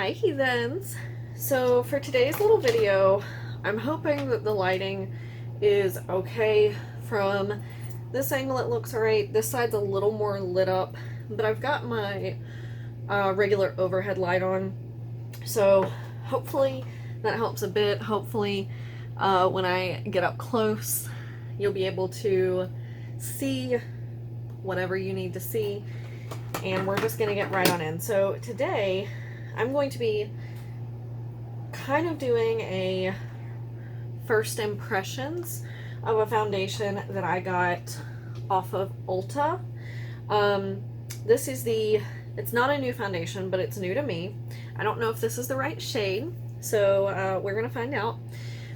Hi heathens! So for today's little video, I'm hoping that the lighting is okay. From this angle it looks alright. This side's a little more lit up, but I've got my regular overhead light on, so hopefully that helps a bit. Hopefully when I get up close you'll be able to see whatever you need to see, and we're just gonna get right on in. So today I'm going to be kind of doing a first impressions of a foundation that I got off of Ulta. This is it's not a new foundation, but it's new to me. I don't know if this is the right shade, so we're gonna find out.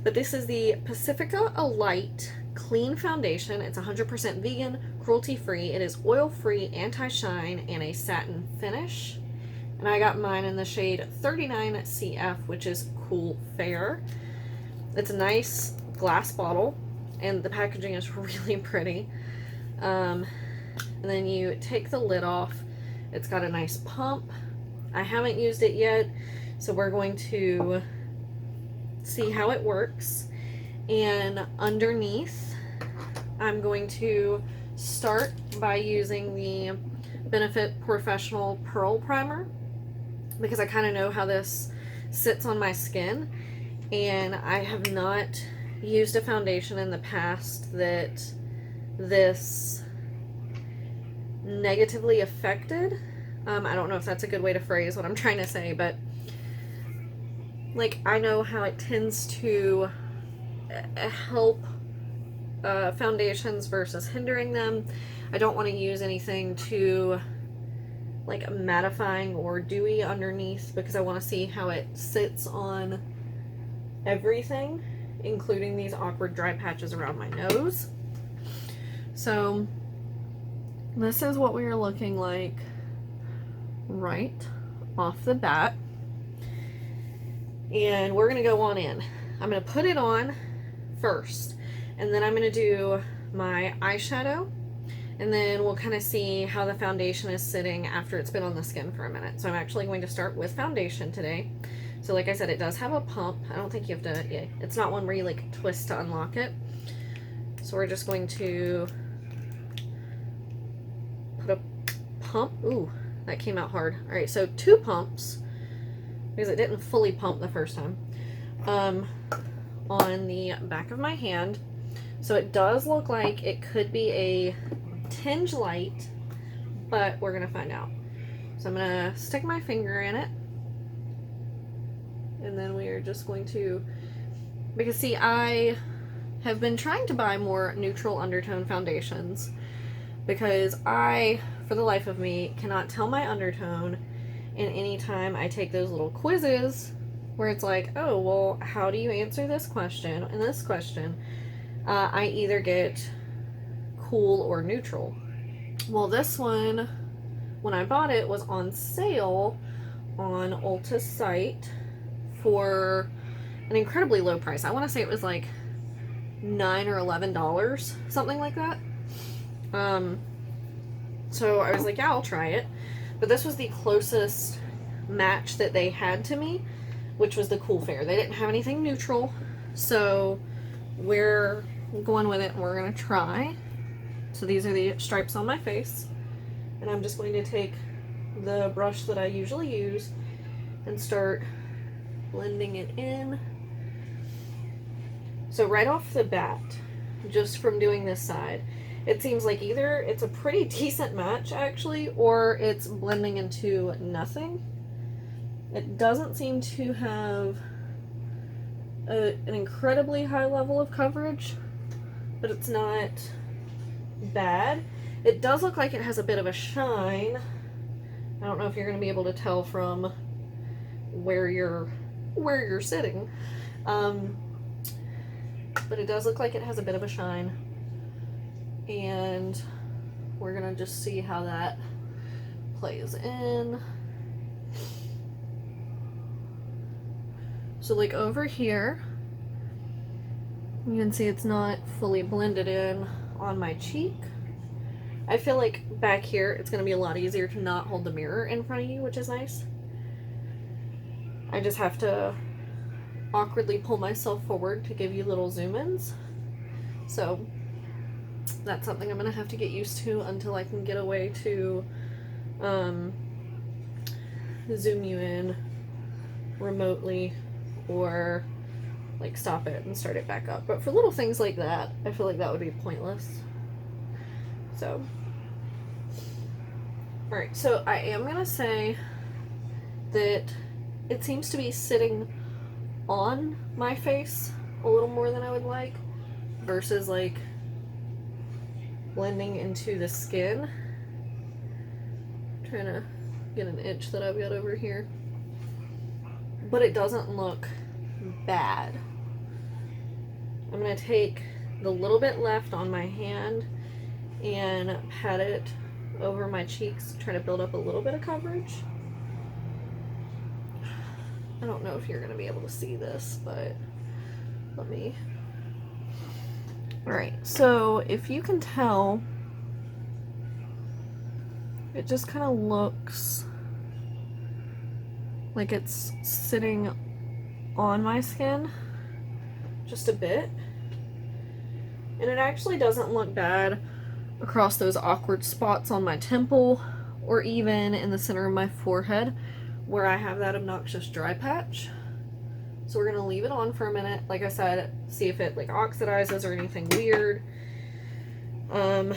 But this is the Pacifica Alight Clean Foundation. It's 100% vegan, cruelty-free. It is oil-free, anti-shine, and a satin finish. And I got mine in the shade 39CF, which is Cool Fair. It's a nice glass bottle, and the packaging is really pretty. And then you take the lid off. It's got a nice pump. I haven't used it yet, so we're going to see how it works. And underneath, I'm going to start by using the Benefit Professional Pearl Primer, because I kind of know how this sits on my skin, and I have not used a foundation in the past that this negatively affected. I don't know if that's a good way to phrase what I'm trying to say, but like, I know how it tends to help foundations versus hindering them. I don't want to use anything too like mattifying or dewy underneath, because I want to see how it sits on everything, including these awkward dry patches around my nose. So this is what we are looking like right off the bat, and we're gonna go on in. I'm gonna put it on first, and then I'm gonna do my eyeshadow, and then we'll kind of see how the foundation is sitting after it's been on the skin for a minute. So I'm actually going to start with foundation today. So like I said, it does have a pump. I don't think you have to, yeah, it's not one where you like twist to unlock it. So we're just going to put a pump. Ooh, that came out hard. All right, so 2 pumps, because it didn't fully pump the first time, on the back of my hand. So it does look like it could be a tinge light, but we're gonna find out. So I'm gonna stick my finger in it, and then we are just going to, because see, I have been trying to buy more neutral undertone foundations, because I, for the life of me, cannot tell my undertone. And anytime I take those little quizzes where it's like, oh, well, how do you answer this question and this question, I either get cool or neutral. Well, this one, when I bought it, was on sale on Ulta's site for an incredibly low price. I want to say it was like $9 or $11, something like that. So I was like, yeah, I'll try it. But this was the closest match that they had to me, which was the Cool Fair. They didn't have anything neutral, so we're going with it, and we're gonna try. So these are the stripes on my face, and I'm just going to take the brush that I usually use and start blending it in. So right off the bat, just from doing this side, it seems like either it's a pretty decent match actually, or it's blending into nothing. It doesn't seem to have an incredibly high level of coverage, but it's not bad. It does look like it has a bit of a shine. I don't know if you're going to be able to tell from where you're sitting, but it does look like it has a bit of a shine, and we're gonna just see how that plays in. So like over here, you can see it's not fully blended in on my cheek. I feel like back here it's going to be a lot easier to not hold the mirror in front of you, which is nice. I just have to awkwardly pull myself forward to give you little zoom-ins. So that's something I'm gonna have to get used to until I can get away to zoom you in remotely or like stop it and start it back up. But for little things like that, I feel like that would be pointless. So, alright, so I am gonna say that it seems to be sitting on my face a little more than I would like versus like blending into the skin. I'm trying to get an itch that I've got over here. But it doesn't look bad. I'm going to take the little bit left on my hand and pat it over my cheeks to try to build up a little bit of coverage. I don't know if you're going to be able to see this, but let me... Alright, so if you can tell, it just kind of looks like it's sitting on my skin just a bit. And it actually doesn't look bad across those awkward spots on my temple or even in the center of my forehead where I have that obnoxious dry patch. So we're gonna leave it on for a minute, like I said, see if it like oxidizes or anything weird. I'm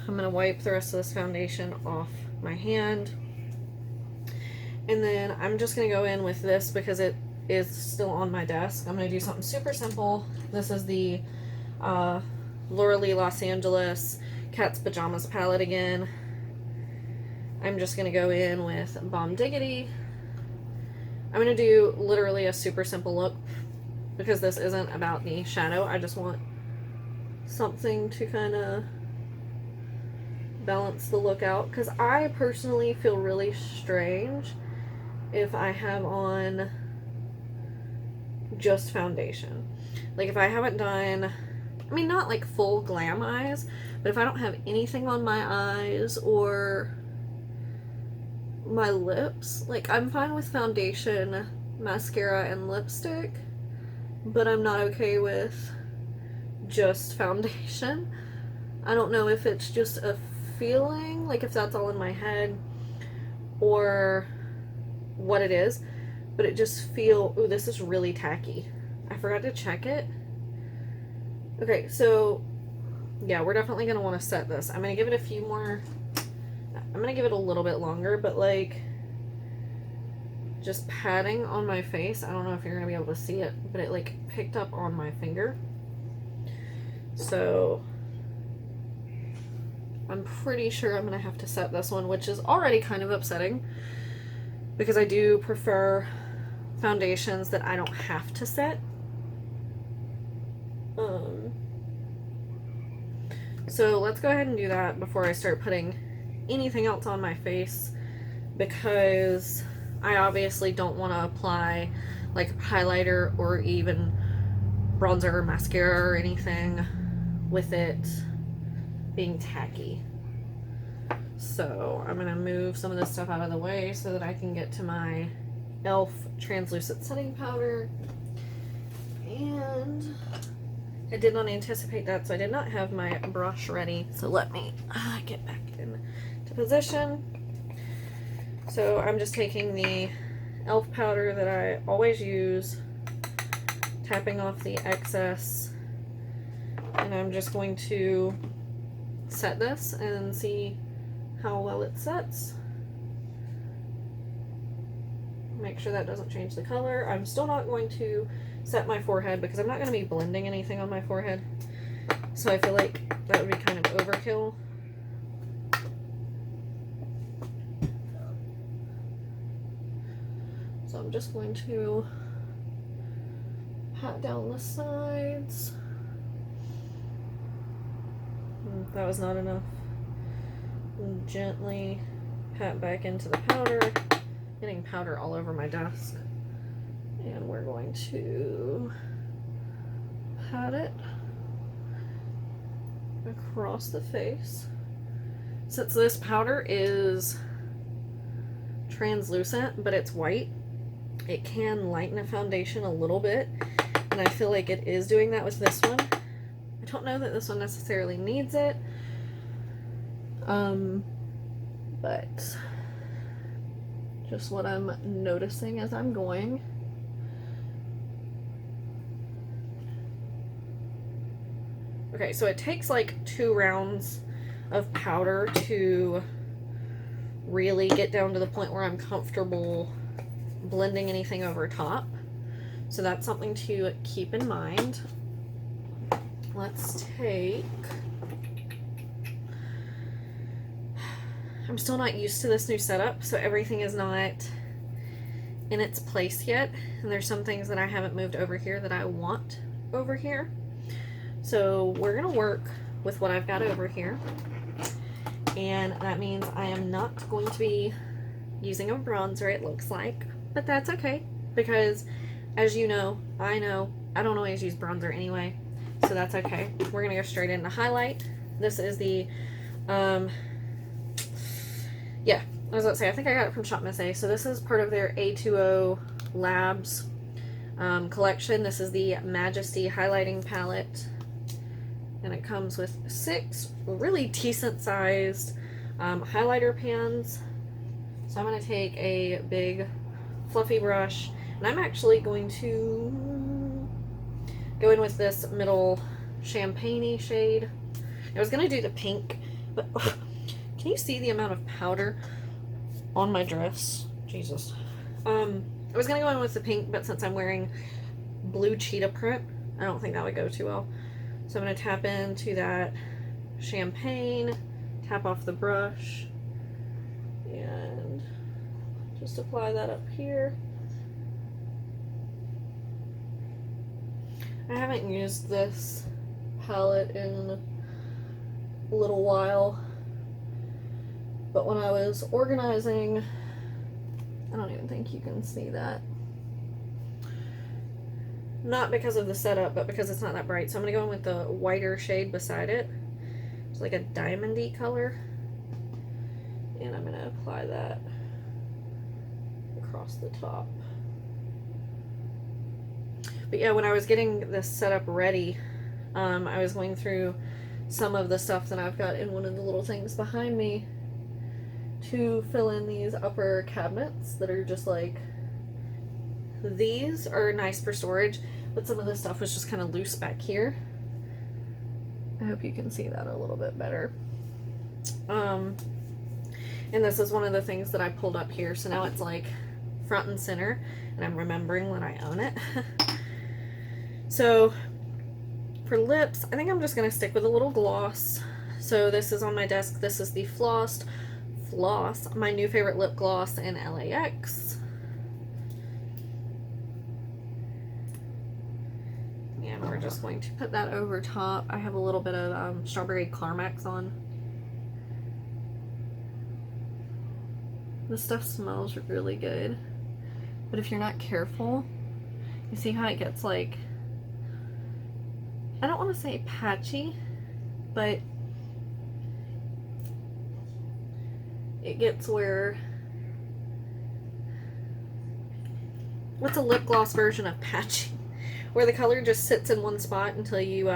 gonna wipe the rest of this foundation off my hand. And then I'm just gonna go in with this because it is still on my desk. I'm gonna do something super simple. This is the Laura Lee Los Angeles Cat's Pajamas palette again. I'm just gonna go in with Bomb Diggity. I'm going to do literally a super simple look because this isn't about the shadow. I just want something to kind of balance the look out because I personally feel really strange if I have on just foundation. Like if I haven't done, I mean not like full glam eyes, but if I don't have anything on my eyes or my lips, like I'm fine with foundation, mascara, and lipstick, but I'm not okay with just foundation. I don't know if it's just a feeling, like if that's all in my head or what it is, but it just feel, ooh, this is really tacky. I forgot to check it. Okay, so yeah, we're definitely gonna want to set this. I'm gonna give it a few more, I'm gonna give it a little bit longer, but like just patting on my face, I don't know if you're gonna be able to see it, but it like picked up on my finger. So I'm pretty sure I'm gonna have to set this one, which is already kind of upsetting because I do prefer foundations that I don't have to set. So let's go ahead and do that before I start putting anything else on my face, because I obviously don't want to apply like highlighter or even bronzer or mascara or anything with it being tacky. So I'm gonna move some of this stuff out of the way so that I can get to my e.l.f. translucent setting powder. And I did not anticipate that, so I did not have my brush ready. So let me get back into position. So I'm just taking the e.l.f. powder that I always use, tapping off the excess, and I'm just going to set this and see how well it sets. Make sure that doesn't change the color. I'm still not going to set my forehead because I'm not going to be blending anything on my forehead. So I feel like that would be kind of overkill. So I'm just going to pat down the sides. That was not enough. And gently pat back into the powder. Getting powder all over my desk. And we're going to pat it across the face. Since this powder is translucent, but it's white, it can lighten a foundation a little bit, and I feel like it is doing that with this one. I don't know that this one necessarily needs it, but just what I'm noticing as I'm going. Okay, so it takes like 2 rounds of powder to really get down to the point where I'm comfortable blending anything over top. So that's something to keep in mind. Let's take... I'm still not used to this new setup, so everything is not in its place yet. And there's some things that I haven't moved over here that I want over here. So we're gonna work with what I've got over here. And that means I am not going to be using a bronzer, it looks like. But that's okay, because as you know, I don't always use bronzer anyway. So that's okay. We're gonna go straight into highlight. This is the, yeah, I was about to say, I think I got it from Shop Miss A. So this is part of their A2O Labs collection. This is the Majesty highlighting palette. And it comes with 6 really decent sized highlighter pans. So I'm going to take a big fluffy brush, and I'm actually going to go in with this middle champagne-y shade. I was going to do the pink, but can you see the amount of powder on my dress? Jesus. I was going to go in with the pink, but since I'm wearing blue cheetah print, I don't think that would go too well. So I'm going to tap into that champagne, tap off the brush, and just apply that up here. I haven't used this palette in a little while, but when I was organizing, I don't even think you can see that. Not because of the setup, but because it's not that bright. So I'm going to go in with the whiter shade beside it. It's like a diamondy color. And I'm going to apply that across the top. But yeah, when I was getting this setup ready, I was going through some of the stuff that I've got in one of the little things behind me to fill in these upper cabinets that are just like... These are nice for storage, but some of the stuff was just kind of loose back here. I hope you can see that a little bit better. And this is one of the things that I pulled up here, so now it's like front and center, and I'm remembering when I own it. So for lips, I think I'm just going to stick with a little gloss. So this is on my desk. This is the Floss, my new favorite lip gloss in LAX. And we're just going to put that over top. I have a little bit of strawberry Carmex on. This stuff smells really good, but if you're not careful, you see how it gets like, I don't want to say patchy, but it gets where, what's a lip gloss version of patchy? Where the color just sits in one spot until you,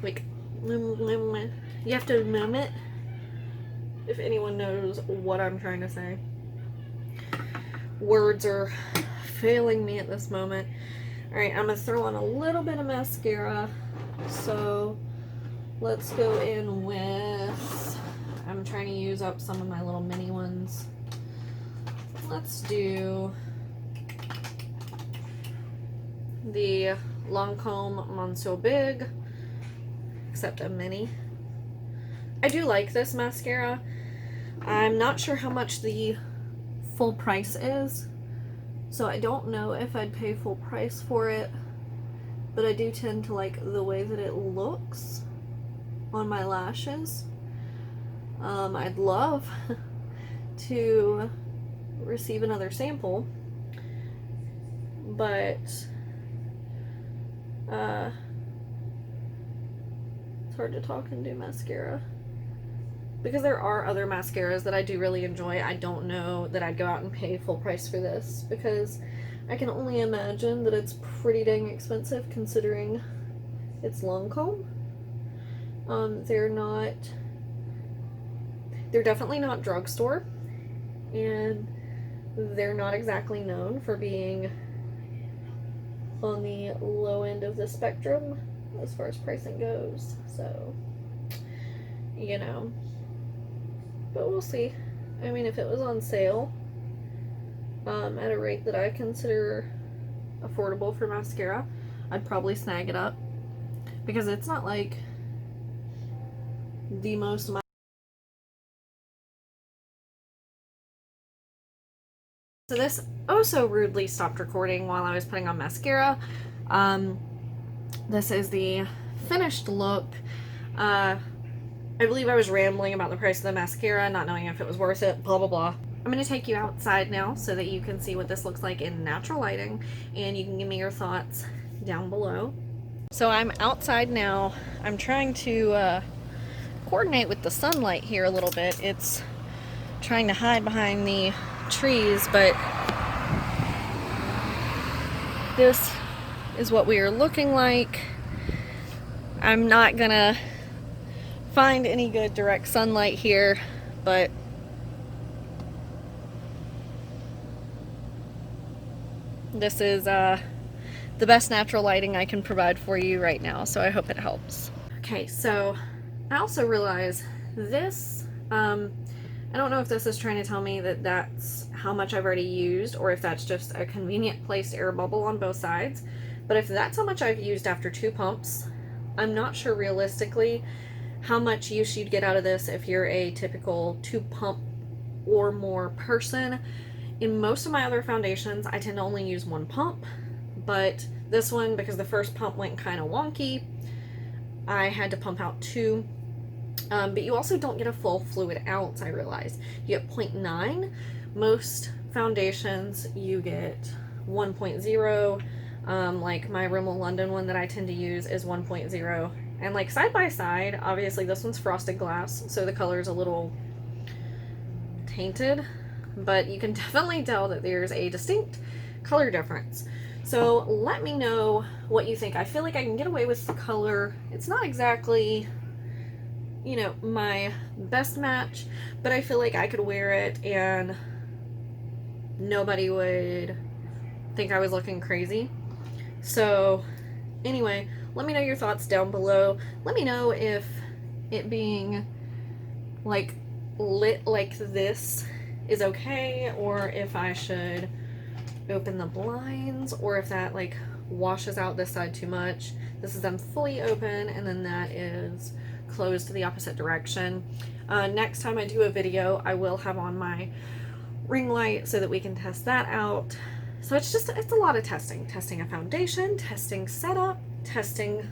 like, you have to mum it, if anyone knows what I'm trying to say. Words are failing me at this moment. Alright, I'm going to throw on a little bit of mascara, so let's go in with, I'm trying to use up some of my little mini ones. Let's do the Lancome Monceau Big, except a mini. I do like this mascara. I'm not sure how much the full price is, so I don't know if I'd pay full price for it, but I do tend to like the way that it looks on my lashes. I'd love to receive another sample, but it's hard to talk and do mascara. because there are other mascaras that I do really enjoy. I don't know that I'd go out and pay full price for this, because I can only imagine that it's pretty dang expensive considering it's Lancome. They're definitely not drugstore, and they're not exactly known for being on the low end of the spectrum as far as pricing goes, so, you know, but we'll see. I mean, if it was on sale at a rate that I consider affordable for mascara, I'd probably snag it up, because it's not like the most. So this so rudely stopped recording while I was putting on mascara. This is the finished look. I believe I was rambling about the price of the mascara, not knowing if it was worth it, blah blah blah. I'm going to take you outside now so that you can see what this looks like in natural lighting, and you can give me your thoughts down below. So I'm outside now. I'm trying to coordinate with the sunlight here a little bit. It's trying to hide behind the trees, but this is what we are looking like. I'm not gonna find any good direct sunlight here, but this is the best natural lighting I can provide for you right now, so I hope it helps. Okay, so I also realize this, I don't know if this is trying to tell me that that's how much I've already used, or if that's just a convenient placed air bubble on both sides, but if that's how much I've used after 2 pumps, I'm not sure realistically how much use you'd get out of this if you're a typical 2 pump or more person. In most of my other foundations, I tend to only use 1 pump, but this one, because the first pump went kind of wonky, I had to pump out 2. But you also don't get a full fluid ounce, I realize. You get 0.9. Most foundations, you get 1.0. Like my Rimmel London one that I tend to use is 1.0. And like side by side, obviously this one's frosted glass, so the color is a little tainted, but you can definitely tell that there's a distinct color difference. So let me know what you think. I feel like I can get away with the color. It's not exactly, you know, my best match, but I feel like I could wear it and nobody would think I was looking crazy. So anyway, let me know your thoughts down below. Let me know if it being like lit like this is okay, or if I should open the blinds, or if that like washes out this side too much. This is them fully open, and then that is closed to the opposite direction. Next time I do a video, I will have on my ring light so that we can test that out. So it's a lot of testing a foundation, testing setup, testing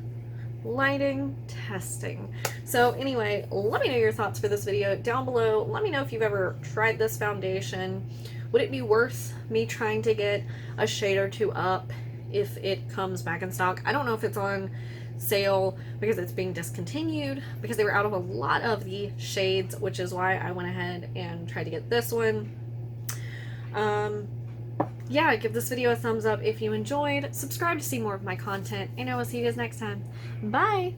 lighting, testing. So anyway, let me know your thoughts for this video down below. Let me know if you've ever tried this foundation. Would it be worth me trying to get a shade or 2 up if it comes back in stock? I don't know if it's on sale because it's being discontinued, because they were out of a lot of the shades, which is why I went ahead and tried to get this one. Yeah, give this video a thumbs up if you enjoyed. Subscribe to see more of my content, and I will see you guys next time. Bye!